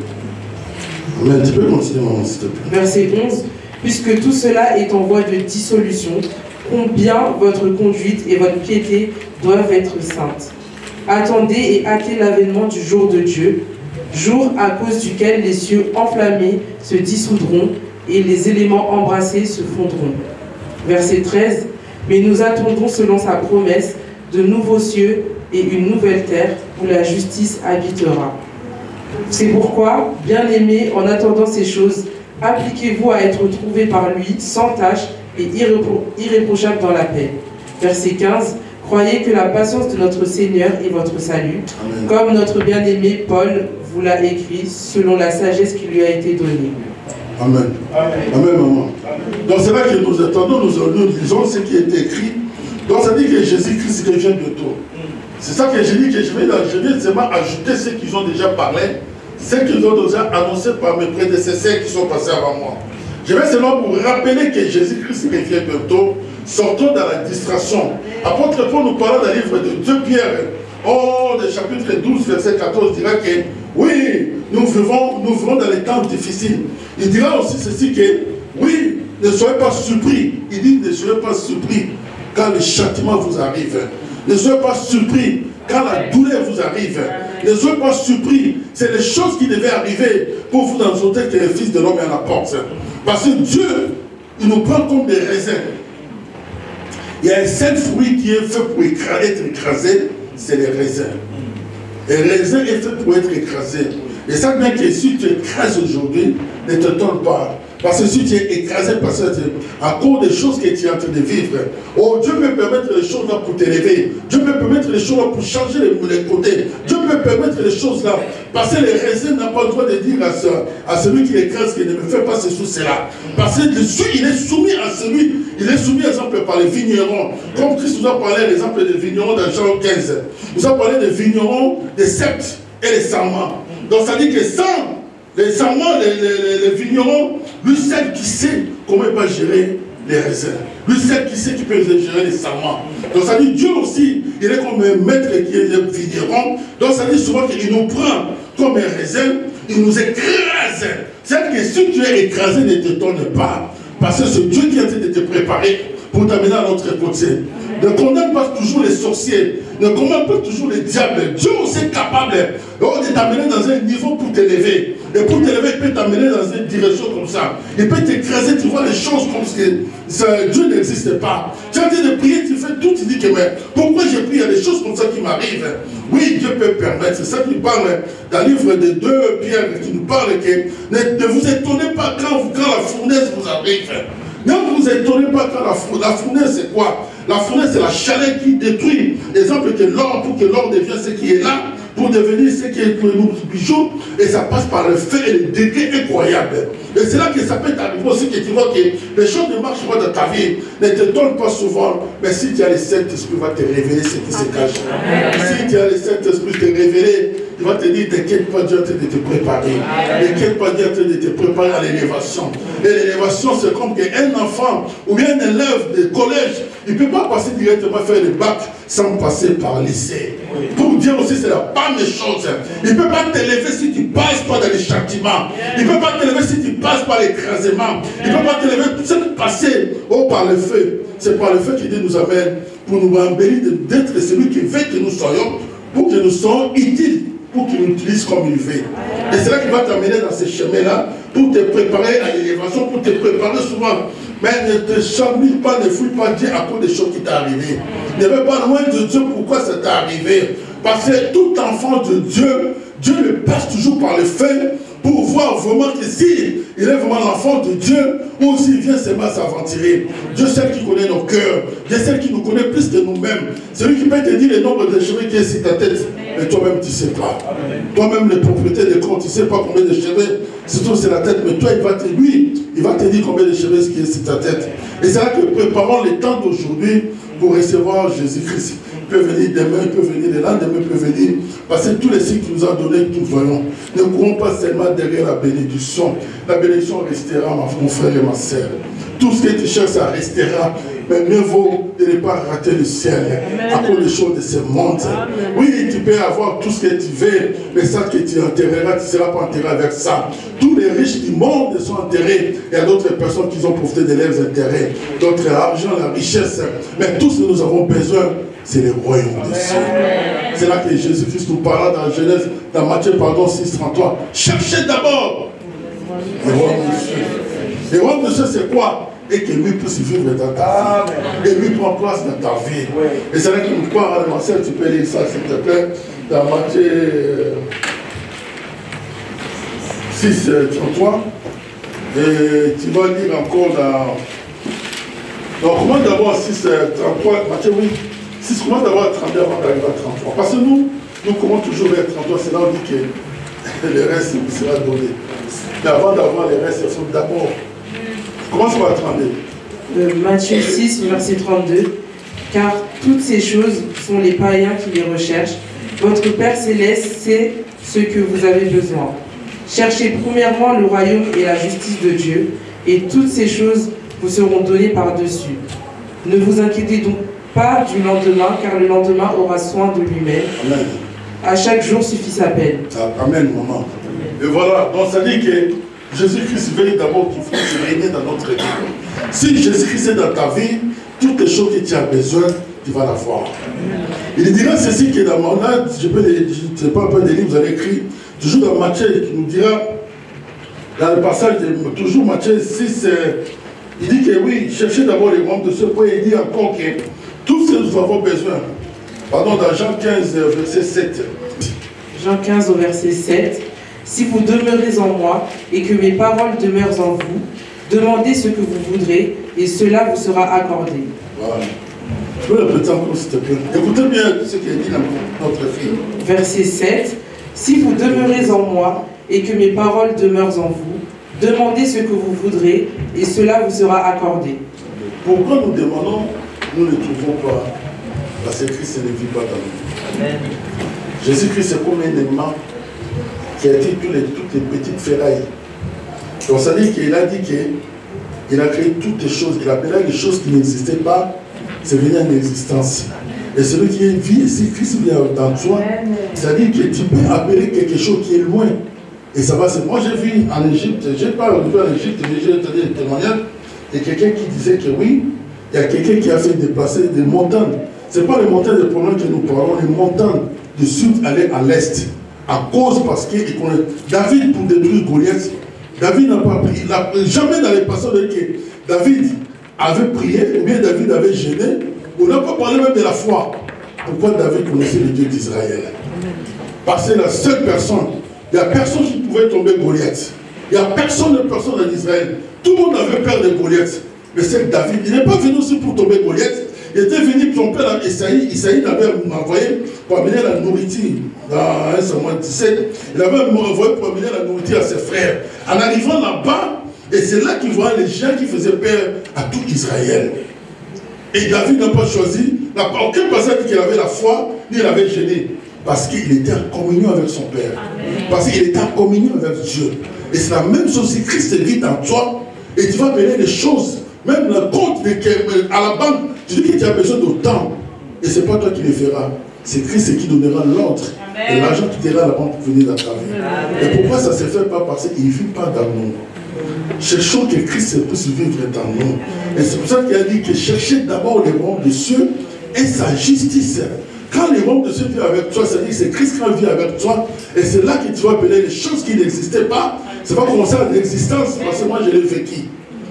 Amen. Tu peux continuer, maman, s'il te plaît. Verset 11. Puisque tout cela est en voie de dissolution, combien votre conduite et votre piété doivent être saintes. Attendez et hâtez l'avènement du jour de Dieu, jour à cause duquel les cieux enflammés se dissoudront et les éléments embrassés se fondront. Verset 13. Mais nous attendons selon sa promesse de nouveaux cieux et une nouvelle terre où la justice habitera. C'est pourquoi, bien-aimés, en attendant ces choses, appliquez-vous à être trouvés par lui sans tache et irréprochables dans la paix. Verset 15. Croyez que la patience de notre Seigneur est votre salut, Amen. Comme notre bien-aimé Paul vous l'a écrit, selon la sagesse qui lui a été donnée. Amen. Amen, Amen maman. Donc c'est là que nous attendons, nous lisons ce qui est écrit. Donc ça dit que Jésus-Christ revient bientôt. C'est ça que je dis, que je vais seulement ajouter ce qu'ils ont déjà parlé, ce qu'ils ont déjà annoncé par mes prédécesseurs qui sont passés avant moi. Je vais seulement vous rappeler que Jésus-Christ revient bientôt. Sortons dans la distraction. Apôtre Paul nous parle d'un livre de 2 Pierre, le chapitre 12, verset 14, dira que oui, nous vivons dans les temps difficiles. Il dira aussi ceci que oui, ne soyez pas surpris. Il dit ne soyez pas surpris quand le châtiment vous arrive. Ne soyez pas surpris quand la douleur vous arrive. Ne soyez pas surpris. C'est les choses qui devaient arriver pour vous annoncer que le Fils de l'homme est à la porte. Parce que Dieu, il nous prend comme des raisins. Il y a un seul fruit qui est fait pour être écrasé, c'est les raisins. Les raisins est fait pour être écrasé. Et ça bien que si tu écrases aujourd'hui, ne te donne pas. Parce que si tu es écrasé à cause des choses que tu es en train de vivre, oh, Dieu peut permettre les choses là pour t'élever. Dieu peut permettre les choses là pour changer les côtés. Dieu peut permettre les choses là. Parce que les raisins n'ont pas le droit de dire à celui qui écrase qu'il ne me fait pas ceci ou cela. Parce que il est soumis à celui, il est soumis, exemple, par les vignerons. Comme Christ nous a parlé, l'exemple des vignerons dans Jean 15. Il nous a parlé des vignerons, des sceptres et des sarments. Donc ça dit que sans les sarments, les vignerons, lui seul qui sait comment il va gérer les raisins. Lui seul qui sait qui peut gérer les sarments. Donc ça dit Dieu aussi, il est comme un maître qui est vigneron. Donc ça dit souvent qu'il nous prend comme un raisin, il nous écrase. C'est-à-dire que si tu es écrasé, ne te donne pas. Parce que c'est Dieu qui est en train de te préparer pour t'amener à l'autre côté. Ne condamne pas toujours les sorciers. Ne condamne pas toujours les diables. Dieu aussi est capable de t'amener dans un niveau pour t'élever. Et pour t'élever, il peut t'amener dans une direction comme ça. Il peut t'écraser, tu vois les choses comme si Dieu n'existe pas. Tu as dit de prier, tu fais tout, tu dis que mais pourquoi j'ai prié, il y a des choses comme ça qui m'arrivent. Oui, Dieu peut permettre. C'est ça qu'il parle dans le livre de 2 Pierre, qui nous parle que ne vous étonnez pas quand la fournaise vous arrive. Ne vous étonnez pas quand la fournaise, c'est quoi? La fournaise, c'est la chaleur qui détruit. Exemple que l'or, pour que l'or devienne ce qui est là, pour devenir ce qui est pour nous bijoux, et ça passe par le feu et les dégâts incroyables. Et c'est là que ça peut t'arriver aussi que tu vois que les choses ne marchent pas dans ta vie, ne te donnent pas souvent, mais si tu as le Saint-Esprit, il va te révéler ce qui se cache. Si tu as le Saint-Esprit, te révéler, il va te dire, t'inquiète pas, Dieu est en train de te préparer. T'inquiète pas, Dieu est en train de te préparer à l'élévation. Et l'élévation, c'est comme qu'un enfant ou bien un élève de collège, il ne peut pas passer directement faire le bac sans passer par le lycée. Pour dire aussi, c'est la même chose. Il ne peut pas t'élever si tu ne passes pas dans les châtiments. Il ne peut pas t'élever si tu passes par l'écrasement. Il ne peut pas t'élever sans passer par le feu. C'est par le feu qui Dieu nous amène pour nous embellir d'être celui qui veut que nous soyons, pour que nous soyons utiles, pour qu'il nous utilise comme il veut. Et c'est là qu'il va t'amener dans ces chemins-là pour te préparer à l'élévation, pour te préparer souvent. Mais ne te chambille pas, ne fouille pas Dieu à cause des choses qui t'ont arrivé. Ne vais pas loin de Dieu pourquoi ça t'est arrivé. Parce que tout enfant de Dieu, Dieu le passe toujours par le feu pour voir vraiment que s'il est vraiment l'enfant de Dieu ou s'il vient seulement s'aventurer. Dieu c'est qui connaît nos cœurs. Dieu c'est qui nous connaît plus que nous-mêmes. C'est lui qui peut te dire le nombre de cheveux qui est sur ta tête. Mais toi-même tu ne sais pas. Toi-même les propriétés des comptes, tu ne sais pas combien de cheveux. Surtout c'est la tête. Mais toi il va te dire combien de cheveux qui est sur ta tête. Et c'est là que préparons les temps d'aujourd'hui pour recevoir Jésus-Christ. Il peut venir demain, il peut venir le lendemain, il peut venir. Parce que tous les signes qu'il nous a donnés, que nous voyons, ne courons pas seulement derrière la bénédiction. La bénédiction restera, mon frère et ma soeur. Tout ce que tu cherches, ça restera. mais mieux vaut de ne pas rater le ciel à cause des choses de ce monde. Oui, tu peux avoir tout ce que tu veux, mais ça que tu enterreras, tu ne seras pas enterré avec ça. Tous les riches du monde sont enterrés. Il y a d'autres personnes qui ont profité de leurs intérêts, d'autres argent, la richesse. Mais tout ce que nous avons besoin, c'est le royaume des cieux. C'est là que Jésus-Christ nous parla dans Genèse, dans Matthieu 6,33. Cherchez d'abord le royaume des cieux. Le royaume des cieux, c'est quoi? Et que lui puisse vivre dans ta vie. Et lui prend place dans ta vie. Et c'est là que nous parlons à Marcel, tu peux lire ça s'il te plaît, dans Matthieu 6,33. Et tu vas lire encore dans... Donc, commence d'abord 6,33. Matthieu, oui. 6, commence d'abord à 32 avant d'arriver à 33. Parce que nous commençons toujours vers 33. C'est là où on dit que le reste vous sera donné. Mais avant d'avoir les restes, il faut d'abord... Commence par 32. Matthieu 6, verset 32. Car toutes ces choses sont les païens qui les recherchent. Votre Père Céleste sait ce que vous avez besoin. Cherchez premièrement le royaume et la justice de Dieu, et toutes ces choses vous seront données par-dessus. Ne vous inquiétez donc pas du lendemain, car le lendemain aura soin de lui-même. Amen. À chaque jour suffit sa peine. Amen, maman. Et voilà, donc ça dit que Jésus-Christ veut d'abord qu'il faut régner dans notre vie. Si Jésus-Christ est dans ta vie, toutes les choses que tu as besoin, tu vas l'avoir. Il dira ceci que dans mon âge, je ne sais pas un peu des livres, vous avez écrit, toujours dans Matthieu, qui nous dira, dans le passage de toujours Matthieu 6, il dit que oui, cherchez d'abord les royaumes de ce point, il dit encore que tout ce que nous avons besoin. Pardon, dans Jean 15, verset 7. Jean 15 au verset 7. Si vous demeurez en moi et que mes paroles demeurent en vous, demandez ce que vous voudrez et cela vous sera accordé. Voilà. Je peux répéter encore s'il te plaît. Écoutez bien ce qu'il dit dans notre fille. Verset 7. Si vous demeurez en moi et que mes paroles demeurent en vous, demandez ce que vous voudrez et cela vous sera accordé. Pourquoi nous demandons, nous ne trouvons pas? Parce que Christ ne vit pas dans nous. Amen. Jésus-Christ est comme un aimant qui a été toutes les petites ferrailles. Donc ça dit qu'il a dit qu'il a créé toutes les choses. Il a appelé les choses qui n'existaient pas, c'est venu en existence. Et celui qui vit ici, Christ vient dans toi, c'est-à-dire que tu peux appeler quelque chose qui est loin. Et ça va, c'est moi j'ai vu en Égypte, je n'ai pas vu en Égypte, mais j'ai entendu des témoignages, et quelqu'un qui disait que oui, il y a quelqu'un qui a fait déplacer des montagnes. Ce n'est pas les montagnes de problème que nous parlons, les montagnes du sud allaient à l'est. À cause parce qu'il connaît. David, pour détruire Goliath, David n'a pas prié. Jamais dans les passages que David avait prié, ou bien David avait gêné. On n'a pas parlé même de la foi. Pourquoi David connaissait le Dieu d'Israël? Parce que la seule personne, il n'y a personne qui pouvait tomber Goliath. Il n'y a personne en Israël. Tout le monde avait peur de Goliath. Mais c'est David. Il n'est pas venu aussi pour tomber Goliath. Il était venu pour son père Isaïe. Isaïe l'avait envoyé pour amener la nourriture. Dans 1 Samuel 17, il avait envoyé pour amener la nourriture à ses frères. En arrivant là-bas, et c'est là qu'il voyait les gens qui faisaient peur à tout Israël. Et David n'a pas choisi, aucun passage qu'il avait la foi, ni il avait gêné. Parce qu'il était en communion avec son Père. Parce qu'il était en communion avec Dieu. Et c'est la même chose si Christ vit en toi. Et tu vas mener les choses. Même le compte à la banque, tu dis que tu as besoin de temps. Et ce n'est pas toi qui le feras. C'est Christ qui donnera l'ordre. Et l'argent qui t'ira à la banque pour venir dans ta vie. Et pourquoi ça ne se fait pas? Parce qu'il ne vit pas dans nous. Cherchons que Christ puisse vivre dans nous. Et c'est pour ça qu'il a dit que cherchez d'abord les royaumes des cieux et sa justice. Quand les royaumes de cieux vivent avec toi, c'est-à-dire que c'est Christ qui vit avec toi. Et c'est là que tu vas appeler les choses qui n'existaient pas. C'est pas commencer à l'existence, parce que moi je l'ai vécu.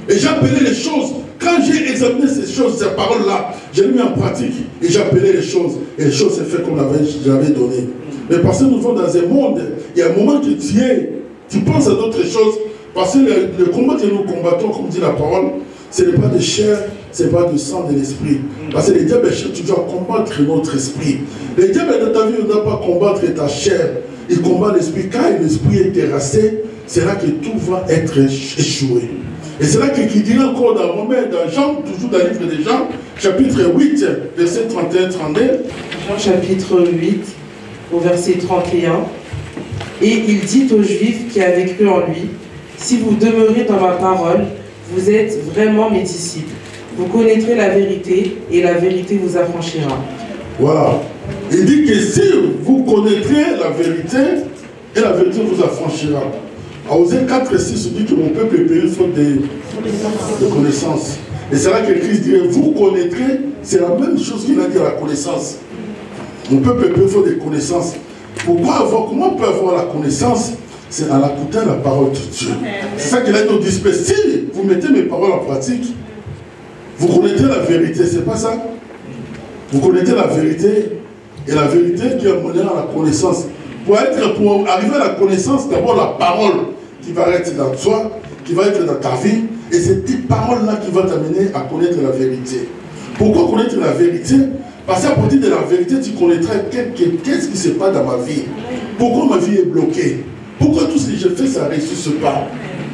Et j'ai appelé les choses. Quand j'ai examiné ces choses, ces paroles-là, j'ai mis en pratique. Et j'ai appelé les choses. Et les choses s'est fait comme j'avais donné. Mais parce que nous sommes dans un monde, il y a un moment que tu penses à d'autres choses. Parce que le combat que nous combattons, comme dit la parole, ce n'est pas de chair, ce n'est pas de sang de l'esprit. Parce que les diables cherchent toujours à combattre notre esprit. Les diables dans ta vie ne doivent pas combattre ta chair. Ils combattent l'esprit. Quand l'esprit est terrassé, c'est là que tout va être échoué. Et c'est là qu'il dit encore dans Romains, dans Jean, toujours dans le livre de Jean, chapitre 8, verset 31-32. Jean chapitre 8, au verset 31. Et il dit aux Juifs qui avaient cru en lui, si vous demeurez dans ma parole, vous êtes vraiment mes disciples. Vous connaîtrez la vérité et la vérité vous affranchira. Voilà. Il dit que si vous connaîtrez la vérité et la vérité vous affranchira. À Osée 4 6, il dit que mon peuple est péri faute de connaissance. Et c'est là que Christ dirait, vous connaîtrez, c'est la même chose qu'il a dit à la connaissance. Mon peuple est péri faute de connaissance. Comment on peut avoir la connaissance? C'est en écoutant la parole de Dieu. C'est ça qu'il a dit au disciple. Si vous mettez mes paroles en pratique, vous connaîtrez la vérité, c'est pas ça? Vous connaîtrez la vérité, et la vérité qui amènera à la connaissance. Pour arriver à la connaissance, d'abord la parole qui va être dans toi, qui va être dans ta vie, et c'est cette parole-là qui va t'amener à connaître la vérité. Pourquoi connaître la vérité? Parce qu'à partir de la vérité, tu connaîtras qu'est-ce qui se passe dans ma vie. Pourquoi ma vie est bloquée? Pourquoi tout ce que je fais, ça ne réussit pas?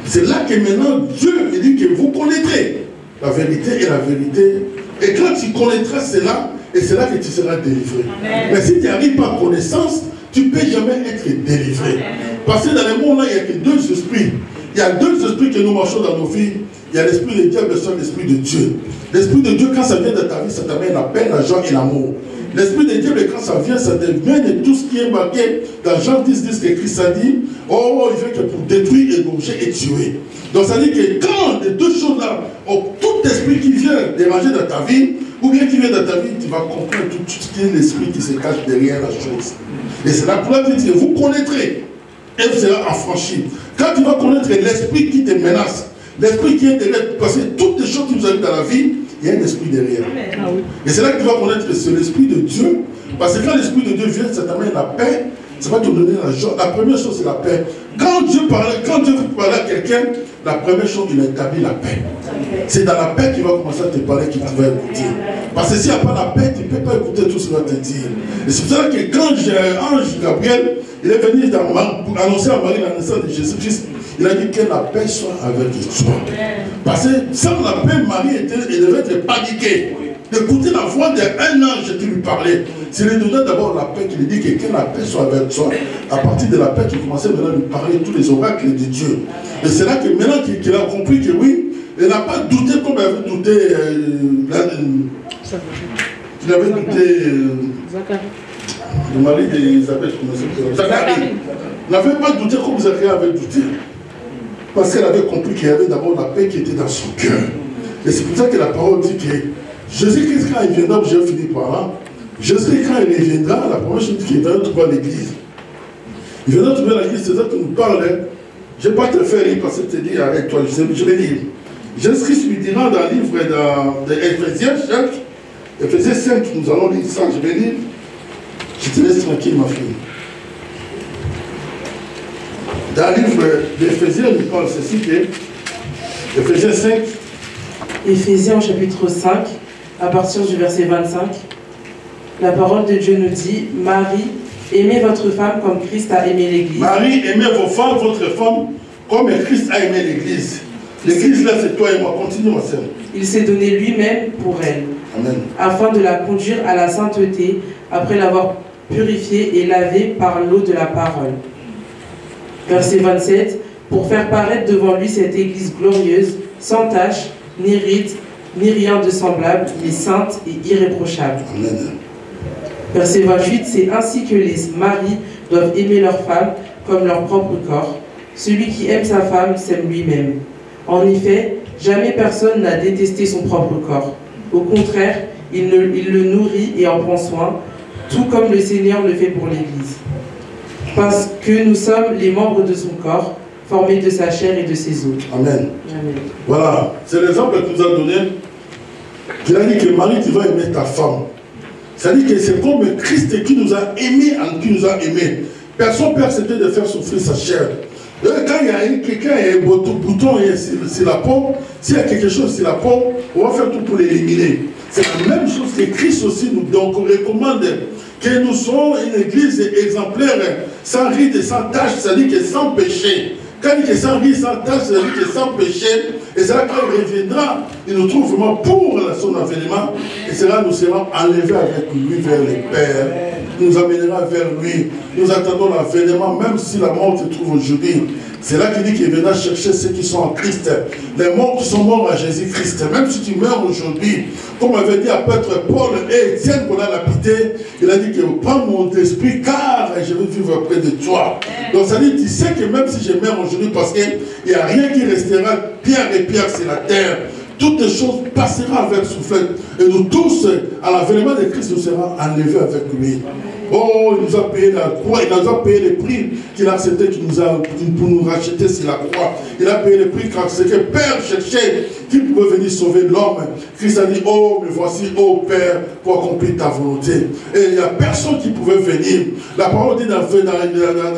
C'est là que maintenant, Dieu il dit que vous connaîtrez la vérité et la vérité. Et quand tu connaîtras cela, et c'est là que tu seras délivré. Amen. Mais si tu n'arrives pas à connaissance, tu ne peux jamais être délivré. Amen. Parce que dans le monde-là, il n'y a que deux esprits. Il y a deux esprits que nous marchons dans nos vies. Il y a l'esprit de diable et l'esprit de Dieu. L'esprit de Dieu, quand ça vient de ta vie, ça t'amène la paix, la joie et l'amour. L'esprit de diable, quand ça vient, ça devient de tout ce qui est marqué dans Jean 10, 10 que Christ a dit, oh, il vient que pour détruire, égorger et tuer. Donc ça dit que quand les deux choses-là, tout esprit qui vient déranger dans ta vie, ou bien qui vient dans ta vie, tu vas comprendre tout ce qui est l'esprit qui se cache derrière la chose. Et c'est là pour la vie, vous connaîtrez, et vous serez affranchi. Quand tu vas connaître l'esprit qui te menace, l'esprit qui est derrière, parce que toutes les choses qui nous arrivent dans la vie, il y a un esprit derrière. Et c'est là que tu vas connaître c'est l'esprit de Dieu. Parce que quand l'esprit de Dieu vient, ça t'amène la paix, ça va te donner la joie. La première chose, c'est la paix. Quand Dieu parle à quelqu'un, la première chose, il établit la paix. C'est dans la paix qu'il va commencer à te parler, qu'il va écouter. Parce que s'il n'y a pas la paix, tu ne peux pas écouter tout ce qu'il va te dire. Et c'est pour ça que quand Ange Gabriel, il est venu pour annoncer à Marie la naissance de Jésus-Christ, il a dit que la paix soit avec toi. Parce que sans la paix, Marie devait être paniquée. D'écouter la voix d'un ange qui lui parlait. C'est lui donner d'abord la paix, qui lui dit que la paix soit avec toi. À partir de la paix, tu commençais maintenant à lui parler tous les oracles de Dieu. Et c'est là que maintenant qu'il a compris que oui, il n'a pas douté comme il avait douté. Il avait douté. Le mari d'Isabelle, Zacharie. Il n'avait pas douté comme Zacharie avait douté. Parce qu'elle avait compris qu'il y avait d'abord la paix qui était dans son cœur. Et c'est pour ça que la parole dit que Jésus-Christ, quand il viendra, j'ai fini par là, Jésus-Christ, quand il reviendra, la première chose qu'il viendra trouver à l'église. Il viendra trouver à l'église, c'est ça que nous parle. Je ne vais pas te faire lire parce que tu te dis, arrête toi, je vais lire. Jésus-Christ lui dira dans le livre d'Éphésiens 5, Éphésiens 5, nous allons lire ça, je vais lire. Je te laisse tranquille, ma fille. Dans le livre d'Éphésiens, il parle ceci que Éphésiens 5. Éphésiens chapitre 5, à partir du verset 25, la parole de Dieu nous dit, Marie, aimez votre femme comme Christ a aimé l'Église. Marie, aimez vos femmes, votre femme, comme Christ a aimé l'Église. L'Église là, c'est toi et moi. Continue, ma sœur. Il s'est donné lui-même pour elle. Amen. Afin de la conduire à la sainteté, après l'avoir purifiée et lavée par l'eau de la parole. Verset 27, pour faire paraître devant lui cette Église glorieuse, sans tache, ni ride, ni rien de semblable, mais sainte et irréprochable. Amen. Verset 28, c'est ainsi que les maris doivent aimer leur femme comme leur propre corps. Celui qui aime sa femme s'aime lui-même. En effet, jamais personne n'a détesté son propre corps. Au contraire, il le nourrit et en prend soin, tout comme le Seigneur le fait pour l'Église. Parce que nous sommes les membres de son corps, formés de sa chair et de ses os. Amen. Amen. Voilà, c'est l'exemple qu'il nous a donné. Il a dit que Marie, tu vas aimer ta femme. C'est-à-dire que c'est comme Christ qui nous a aimés, Personne ne peut accepter de faire souffrir sa chair. Quand il y a quelqu'un qui a un bouton sur la peau, s'il y a quelque chose sur la peau, on va faire tout pour l'éliminer. C'est la même chose que Christ aussi nous recommande. Que nous sommes une église exemplaire, sans ride et sans tache, c'est-à-dire que sans péché. Quand il dit que sans ride, sans tache, c'est-à-dire que sans péché. Et c'est là quand il reviendra, il nous trouve vraiment pour son avènement. Et c'est là que nous serons enlevés avec lui vers les pères. Il nous amènera vers lui. Nous attendons l'avènement, même si la mort se trouve aujourd'hui. C'est là qu'il dit qu'il viendra chercher ceux qui sont en Christ. Les morts qui sont morts à Jésus-Christ. Même si tu meurs aujourd'hui, comme avait dit apôtre Paul et Étienne qu'on a lapidé, il a dit que prends mon esprit car je vais vivre près de toi. Donc ça dit, tu sais que même si je meurs aujourd'hui, parce qu'il n'y a rien qui restera, pierre et pierre, c'est la terre. Toutes les choses passeront avec souffle. Et nous tous, à l'avènement de Christ, nous serons enlevés avec lui. Oh, il nous a payé la croix, il nous a payé le prix qu'il a accepté pour nous racheter sur la croix. Il a payé le prix car c'est que Père cherchait qui pouvait venir sauver l'homme. Christ a dit, oh, me voici, oh Père, pour accomplir ta volonté. Et il n'y a personne qui pouvait venir. La parole dit dans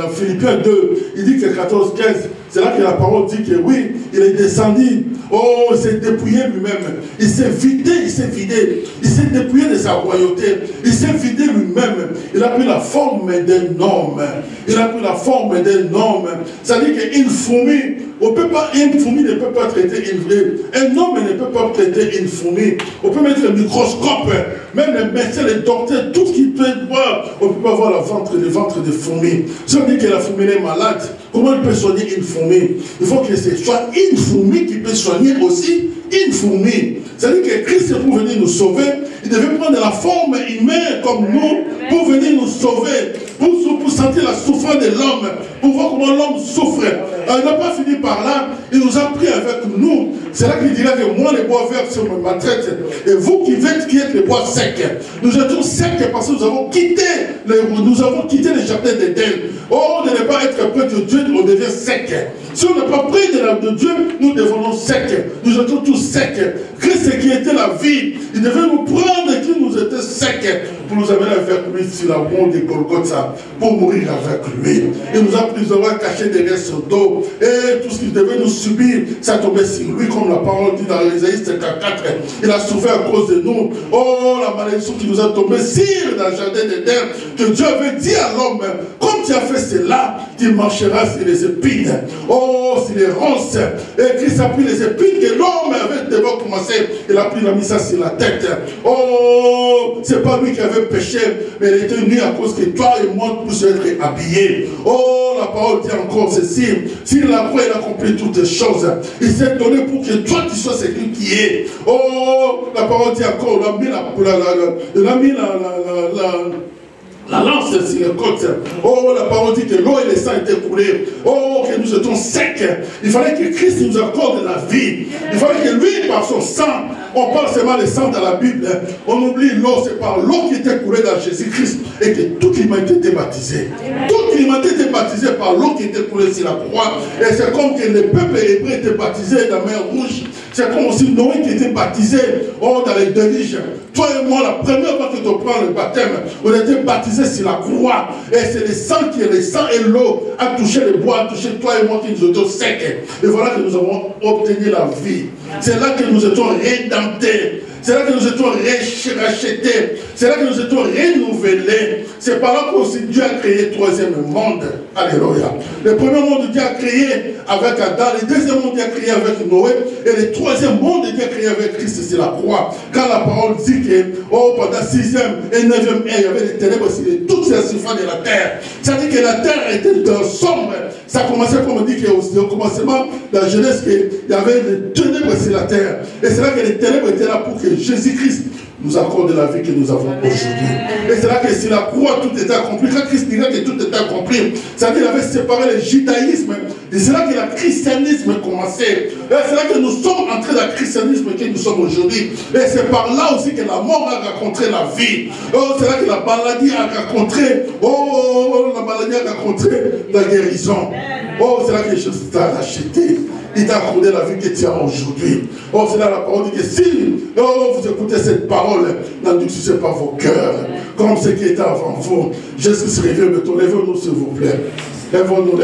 Philippiens 2, il dit que 14, 15, c'est là que la parole dit que oui, il est descendu. Oh, il s'est dépouillé lui-même. Il s'est vidé, il s'est vidé. Il s'est dépouillé de sa royauté. Il s'est vidé lui-même. Il a pris la forme d'un homme. Il a pris la forme d'un homme. Ça dit qu'une fourmi, une fourmi ne peut pas traiter une vraie. Un homme ne peut pas traiter une fourmi. On peut mettre le microscope, même les médecins, les docteurs, tout ce qu'ils peuvent voir. On ne peut pas voir le ventre de fourmi. Si on dit que la fourmi est malade, comment elle peut soigner une fourmi? Il faut que ce soit une fourmi qui peut soigner aussi une fourmi. C'est-à-dire que Christ, pour venir nous sauver, il devait prendre la forme humaine comme nous pour venir nous sauver, pour sentir la souffrance de l'homme, pour voir comment l'homme souffre. Il n'a pas fini par là, il nous a pris avec nous. C'est là qu'il dira que moi, les bois verts sur ma traite, et vous qui êtes les bois secs. Nous étions secs parce que nous avons quitté le jardin d'Éden. Oh, de ne pas être près de Dieu, on devient sec. Si on n'est pas près de Dieu, nous devenons secs. Nous étions tous secs. Christ qui était la vie, il devait nous prendre qui nous était secs pour nous amener avec lui sur la monte de Golgotha, pour mourir avec lui. Il nous a pris, nous avons caché derrière son dos. Et tout ce qu'il devait nous subir, ça tombait sur lui, comme la parole dit dans l'Ésaïe 54. Il a souffert à cause de nous. Oh, la malédiction qui nous a tombé sur dans le jardin d'Éden, que Dieu avait dit à l'homme, comme tu as fait cela, tu marcheras sur les épines. Oh, sur les ronces. Et Christ a pris les épines que l'homme avait d'abord commencé. Il a mis ça sur la tête. Oh, c'est pas lui qui avait péché, mais il était venu à cause que toi et moi puissions être habillés. Oh, la parole dit encore ceci. S'il a cru, il a accompli toutes les choses. Il s'est donné pour que toi tu sois celui qui est. Oh, la parole dit encore, il a mis la lance sur les côtes. Oh, la parole dit que l'eau et le sang étaient coulés. Oh, que nous étions secs. Il fallait que Christ nous accorde la vie. Il fallait que lui, par son sang, on parle seulement du sang dans la Bible. On oublie l'eau, c'est par l'eau qui était coulée dans Jésus-Christ et que toute l'humanité était baptisée. Toute l'humanité était baptisée par l'eau qui était coulée sur la croix. Et c'est comme que le peuple hébreu était baptisé dans la mer Rouge. C'est comme aussi Noé qui était baptisé dans les déluges. Toi et moi, la première fois que tu prends le baptême, on était baptisés sur la croix. Et c'est le sang et l'eau a touché le bois, a touché toi et moi qui nous étions secs. Et voilà que nous avons obtenu la vie. C'est là que nous étions rédemptés. C'est là que nous étions rachetés. C'est là que nous étions renouvelés. C'est par là que Dieu a créé le troisième monde. Alléluia. Le premier monde, Dieu a créé avec Adam. Le deuxième monde, Dieu a créé avec Noé. Et le troisième monde, Dieu a créé avec Christ, c'est la croix. Quand la parole dit que pendant 6e et 9e, il y avait des ténèbres sur toutes les surfaces de la terre. Ça dit que la terre était dans sombre. Ça commençait, comme on dit, au commencement de la jeunesse, qu'il y avait des ténèbres sur la terre. Et c'est là que les ténèbres étaient là pour que Jésus-Christ nous accorde la vie que nous avons aujourd'hui. Et c'est là que si la croix, tout était accompli. Quand Christ dirait que tout était accompli, ça veut dire qu'il avait séparé le judaïsme. Et c'est là que le christianisme commençait. Et c'est là que nous sommes entrés dans le christianisme que nous sommes aujourd'hui. Et c'est par là aussi que la mort a rencontré la vie. Oh, c'est là que la maladie a rencontré. Oh, la maladie a rencontré la guérison. Oh, c'est là que Jésus t'a racheté. Il t'a accordé la vie que tu as aujourd'hui. Oh, c'est là la parole dit que si vous écoutez cette parole, n'endurcissez pas vos cœurs, comme ce qui était avant vous. Jésus se réveille, lèvons-nous s'il vous plaît. Lèvons-nous.